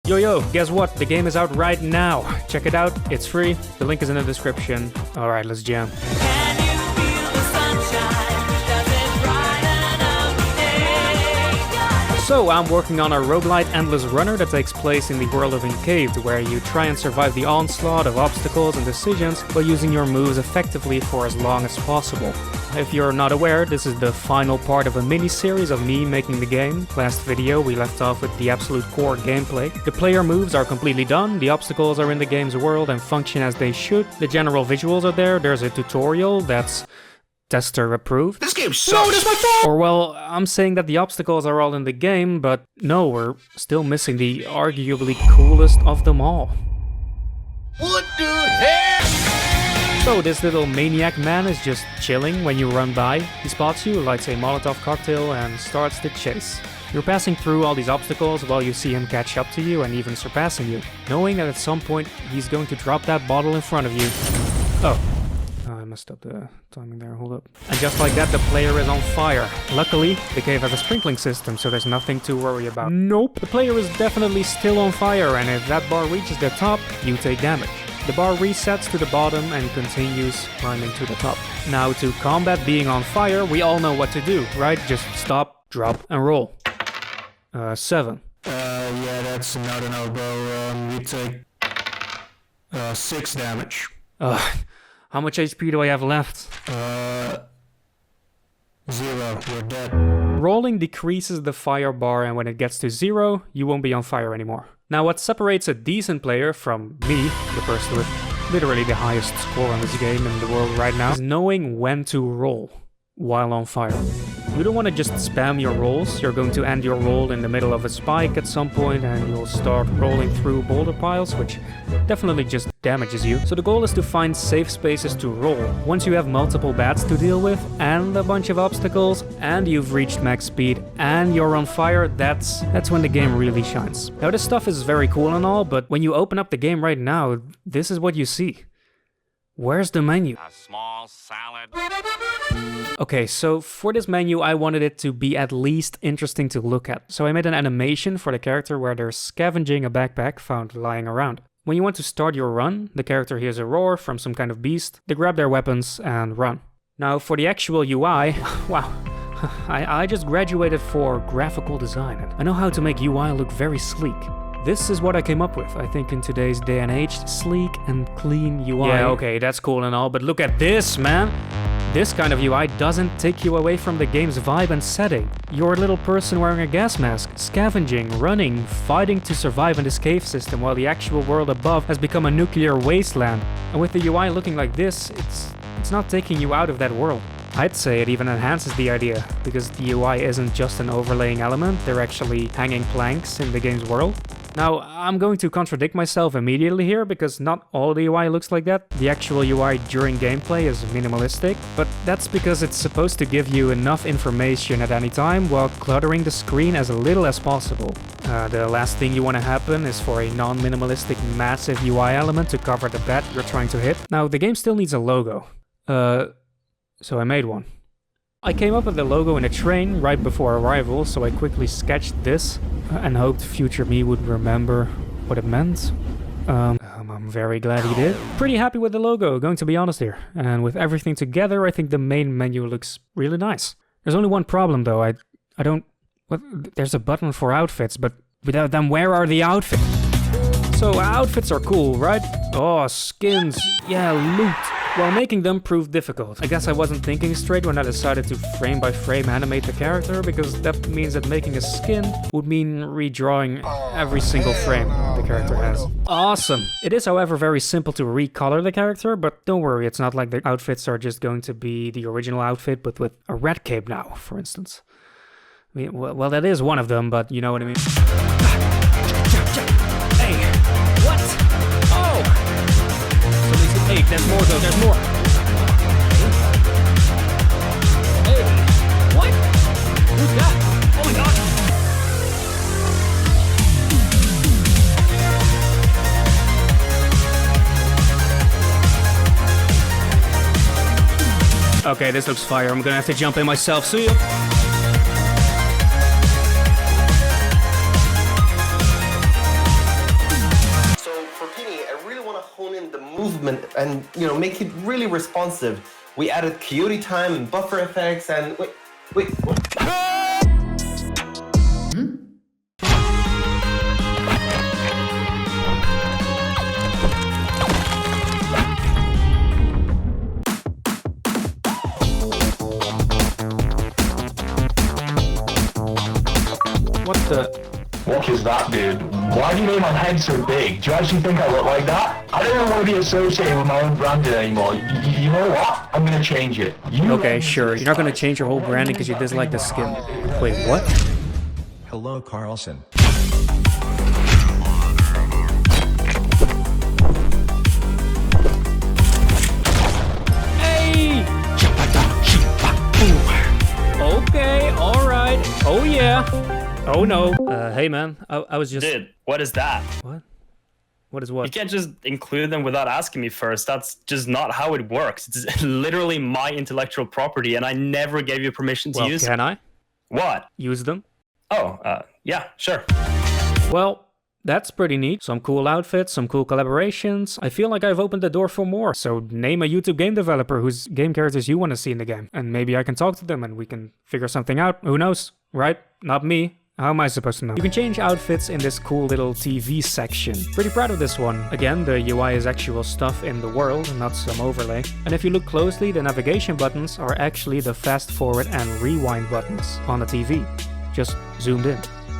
Yo, yo, guess what? The game is out right now. Check it out. It's free. The link is in the description. All right, let's jam. Can you feel the sunshine? Does it brighten up the day? So, I'm working on a roguelite endless runner that takes place in the world of Incaved, where you try and survive the onslaught of obstacles and decisions while using your moves effectively for as long as possible. If you're not aware, this is the final part of a mini-series of me making the game. Last video we left off with the absolute core gameplay. The player moves are completely done, the obstacles are in the game's world and function as they should. The general visuals are there, there's a tutorial that's tester approved. This game sucks! No, that's my fault! Or well, I'm saying that the obstacles are all in the game, but no, we're still missing the arguably coolest of them all. What the heck? So this little maniac man is just chilling when you run by. He spots you, lights a Molotov cocktail and starts the chase. You're passing through all these obstacles while you see him catch up to you and even surpassing you, knowing that at some point he's going to drop that bottle in front of you. Oh, I messed up the timing there, hold up. And just like that, the player is on fire. Luckily, the cave has a sprinkling system, so there's nothing to worry about. Nope, the player is definitely still on fire, and if that bar reaches the top, you take damage. The bar resets to the bottom and continues climbing to the top. Now, to combat being on fire, we all know what to do, right? Just stop, drop, and roll. 7. Yeah, that's not an elbow. We take 6 damage. How much HP do I have left? 0. We're dead. Rolling decreases the fire bar, and when it gets to 0, you won't be on fire anymore. Now, what separates a decent player from me, the person with literally the highest score on this game in the world right now, is knowing when to roll while on fire. You don't want to just spam your rolls. You're going to end your roll in the middle of a spike at some point and you'll start rolling through boulder piles, which definitely just damages you. So the goal is to find safe spaces to roll. Once you have multiple bats to deal with and a bunch of obstacles and you've reached max speed and you're on fire, that's when the game really shines. Now this stuff is very cool and all, but when you open up the game right now, this is what you see. Where's the menu? A small salad. Okay, so for this menu, I wanted it to be at least interesting to look at. So I made an animation for the character where they're scavenging a backpack found lying around. When you want to start your run, the character hears a roar from some kind of beast, they grab their weapons and run. Now for the actual UI, wow, I just graduated for graphical design and I know how to make UI look very sleek. This is what I came up with. I think in today's day and age, sleek and clean UI. Yeah, okay, that's cool and all, but look at this, man! This kind of UI doesn't take you away from the game's vibe and setting. You're a little person wearing a gas mask, scavenging, running, fighting to survive in this cave system while the actual world above has become a nuclear wasteland. And with the UI looking like this, it's not taking you out of that world. I'd say it even enhances the idea, because the UI isn't just an overlaying element, they're actually hanging planks in the game's world. Now, I'm going to contradict myself immediately here, because not all the UI looks like that. The actual UI during gameplay is minimalistic, but that's because it's supposed to give you enough information at any time while cluttering the screen as little as possible. The last thing you want to happen is for a non-minimalistic massive UI element to cover the bat you're trying to hit. Now, the game still needs a logo. So I made one. I came up with the logo in a train right before arrival, so I quickly sketched this and hoped future me would remember what it meant. I'm very glad he did. Pretty happy with the logo, going to be honest here. And with everything together, I think the main menu looks really nice. There's only one problem though, I don't... What? There's a button for outfits, but without them, where are the outfits? So outfits are cool, right? Oh, skins, yeah, loot. Well, making them proved difficult. I guess I wasn't thinking straight when I decided to frame by frame animate the character, because that means that making a skin would mean redrawing every single frame the character has. Awesome! It is, however, very simple to recolor the character, but don't worry, it's not like the outfits are just going to be the original outfit, but with a red cape now, for instance. I mean, well, that is one of them, but you know what I mean. Hey, what? Oh! Hey, there's more though, there's more. Hey, what? Who's that? Oh my god. Okay, this looks fire. I'm gonna have to jump in myself. See ya. hone in the movement and, you know, make it really responsive. We added coyote time and buffer effects and wait, what? What the? What is that, dude? Why do you make my head so big? Do you actually think I look like that? I don't even want to be associated with my own branding anymore. You know what? I'm gonna change it. Okay, sure. You're not gonna change your whole branding because you dislike the skin. Wait, what? Hello, Carlson. Hey! Okay, alright. Oh yeah. Oh no. Hey man, I was just... Dude, what is that? What? What is You what? can't just include them without asking me first. That's just not how it works. It's literally my intellectual property, and I never gave you permission to Well, use can it. I What? use them? Oh, yeah, sure. Well, that's pretty neat. Some cool outfits, some cool collaborations. I feel like I've opened the door for more. So name a YouTube game developer whose game characters you want to see in the game. And maybe I can talk to them and we can figure something out. Who knows? Right? Not me. How am I supposed to know? You can change outfits in this cool little TV section. Pretty proud of this one. Again, the UI is actual stuff in the world, not some overlay. And if you look closely, the navigation buttons are actually the fast forward and rewind buttons on the TV. Just zoomed in.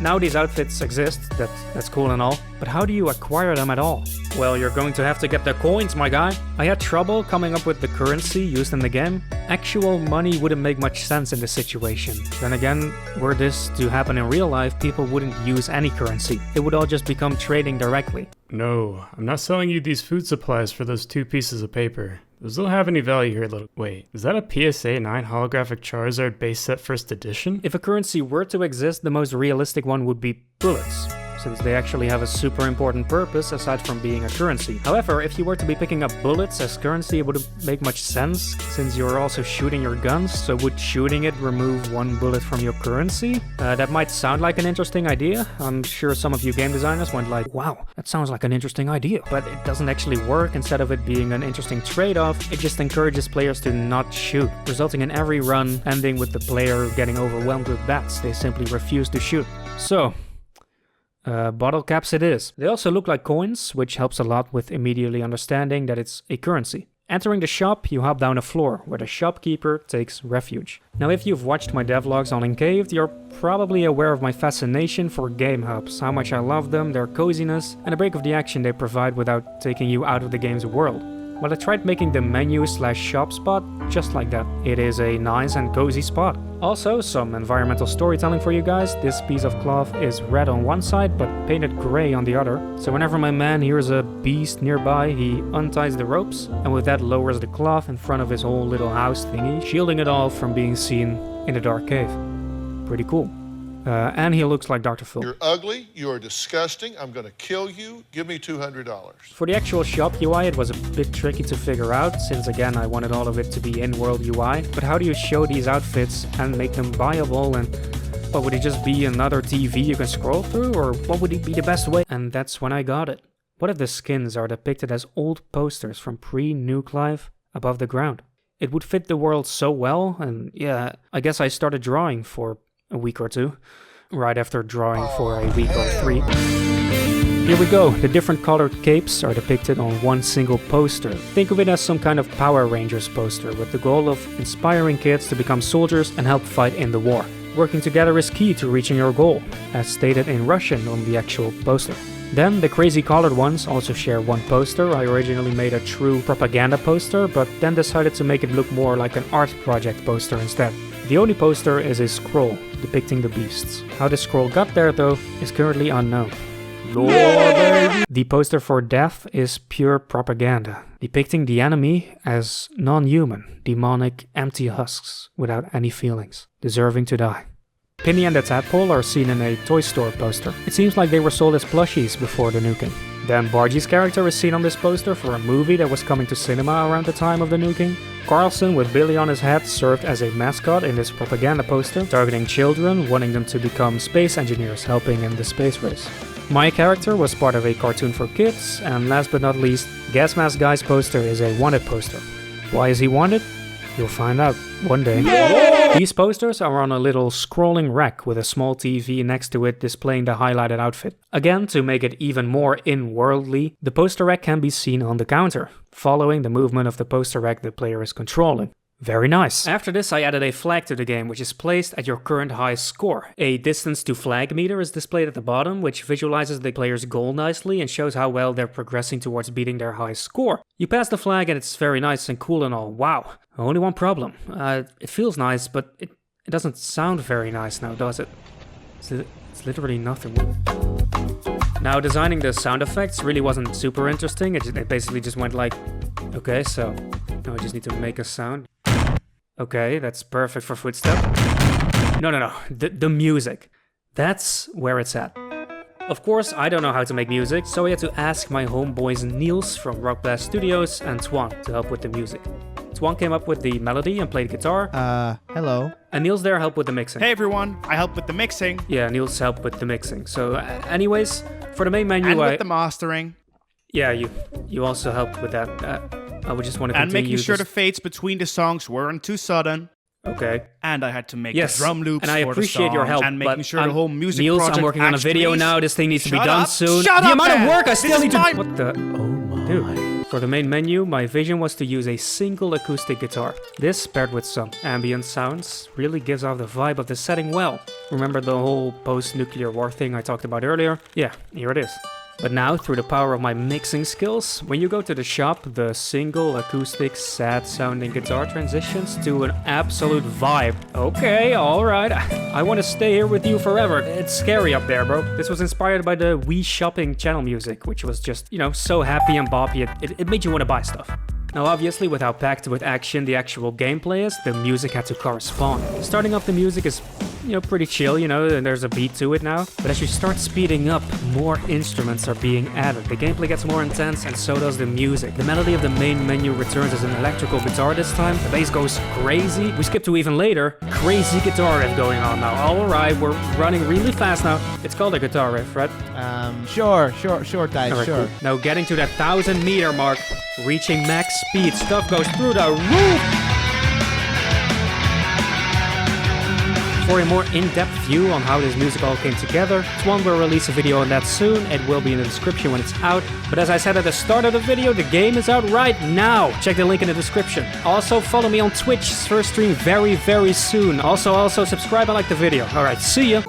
Now these outfits exist, that's cool and all, but how do you acquire them at all? Well, you're going to have to get the coins, my guy. I had trouble coming up with the currency used in the game. Actual money wouldn't make much sense in this situation. Then again, were this to happen in real life, people wouldn't use any currency. It would all just become trading directly. No, I'm not selling you these food supplies for those 2 pieces of paper. Those don't have any value here, little... Wait, is that a PSA 9 holographic Charizard base set first edition? If a currency were to exist, the most realistic one would be bullets, since they actually have a super important purpose aside from being a currency. However, if you were to be picking up bullets as currency, it wouldn't make much sense, since you're also shooting your guns, so would shooting it remove 1 bullet from your currency? That might sound like an interesting idea. I'm sure some of you game designers went like, wow, that sounds like an interesting idea. But it doesn't actually work. Instead of it being an interesting trade-off, it just encourages players to not shoot, resulting in every run ending with the player getting overwhelmed with bats. They simply refuse to shoot. So, bottle caps it is. They also look like coins, which helps a lot with immediately understanding that it's a currency. Entering the shop, you hop down a floor, where the shopkeeper takes refuge. Now if you've watched my devlogs on Incaved, you're probably aware of my fascination for game hubs, how much I love them, their coziness, and a break of the action they provide without taking you out of the game's world. Well, I tried making the menu/shop spot just like that. It is a nice and cozy spot. Also, some environmental storytelling for you guys. This piece of cloth is red on one side, but painted gray on the other. So whenever my man hears a beast nearby, he unties the ropes, and with that lowers the cloth in front of his whole little house thingy, shielding it all from being seen in the dark cave. Pretty cool. And he looks like Dr. Phil. You're ugly, you are disgusting, I'm gonna kill you, give me $200. For the actual shop UI, it was a bit tricky to figure out, since again I wanted all of it to be in-world UI. But how do you show these outfits and make them buyable, and what would it just be, another TV you can scroll through, or what would it be the best way? And that's when I got it. What if the skins are depicted as old posters from pre-Nuke Live above the ground? It would fit the world so well, and yeah, I guess I started drawing for a week or 2, right after drawing for a week or 3. Here we go, the different colored capes are depicted on one single poster. Think of it as some kind of Power Rangers poster, with the goal of inspiring kids to become soldiers and help fight in the war. Working together is key to reaching your goal, as stated in Russian on the actual poster. Then the crazy colored ones also share one poster. I originally made a true propaganda poster, but then decided to make it look more like an art project poster instead. The only poster is a scroll depicting the beasts. How the scroll got there though is currently unknown. The poster for death is pure propaganda, depicting the enemy as non-human, demonic, empty husks without any feelings, deserving to die. Penny and the Tadpole are seen in a toy store poster. It seems like they were sold as plushies before the nuking. Then Bargie's character is seen on this poster for a movie that was coming to cinema around the time of the nuking. Carlson with Billy on his head served as a mascot in this propaganda poster, targeting children, wanting them to become space engineers helping in the space race. My character was part of a cartoon for kids, and last but not least, Gas Mask Guy's poster is a wanted poster. Why is he wanted? You'll find out one day. Yay! These posters are on a little scrolling rack with a small TV next to it displaying the highlighted outfit. Again, to make it even more in-worldly, the poster rack can be seen on the counter, following the movement of the poster rack the player is controlling. Very nice. After this, I added a flag to the game, which is placed at your current high score. A distance to flag meter is displayed at the bottom, which visualizes the player's goal nicely and shows how well they're progressing towards beating their high score. You pass the flag and it's very nice and cool and all. Wow. Only one problem. It feels nice, but it doesn't sound very nice now, does it? It's literally nothing. Now, designing the sound effects really wasn't super interesting. It basically just went like, okay, so now I just need to make a sound. Okay, that's perfect for footstep. No. The music. That's where it's at. Of course, I don't know how to make music, so I had to ask my homeboys Niels from Rock Blast Studios and Twan to help with the music. Twan came up with the melody and played guitar. Hello. And Niels there helped with the mixing. Hey everyone, I help with the mixing. Yeah, Niels helped with the mixing. So, anyways, for the main menu, and with the mastering. Yeah, you also helped with that. I would just want to continue. And making sure the fades between the songs weren't too sudden. Okay. And I had to make the drum loops and I for appreciate the song your help, and making sure but the whole music Niels, project I'm working on a video now. This thing needs to be done soon. Shut the up, amount man. of work I still This need is to. What the? Oh my. Dude. For the main menu, my vision was to use a single acoustic guitar. This, paired with some ambient sounds, really gives off the vibe of the setting well. Remember the whole post-nuclear war thing I talked about earlier? Yeah, here it is. But now, through the power of my mixing skills, when you go to the shop, the single acoustic sad-sounding guitar transitions to an absolute vibe. Okay, alright, I want to stay here with you forever. It's scary up there, bro. This was inspired by the Wii Shopping channel music, which was just, so happy and boppy, it made you want to buy stuff. Now obviously, with how packed with action the actual gameplay is, the music had to correspond. Starting off the music is, pretty chill, and there's a beat to it now. But as you start speeding up, more instruments are being added. The gameplay gets more intense and so does the music. The melody of the main menu returns as an electrical guitar this time. The bass goes crazy. We skip to even later. Crazy guitar riff going on now. Alright, we're running really fast now. It's called a guitar riff, right? Sure, guys, right, sure. Cool. Now getting to that 1,000 meter mark, reaching max speed, stuff goes through the roof! For a more in-depth view on how this music all came together, Twan will release a video on that soon. It will be in the description when it's out. But as I said at the start of the video, the game is out right now. Check the link in the description. Also follow me on Twitch, first stream very, very soon. Also subscribe and like the video. Alright, see ya!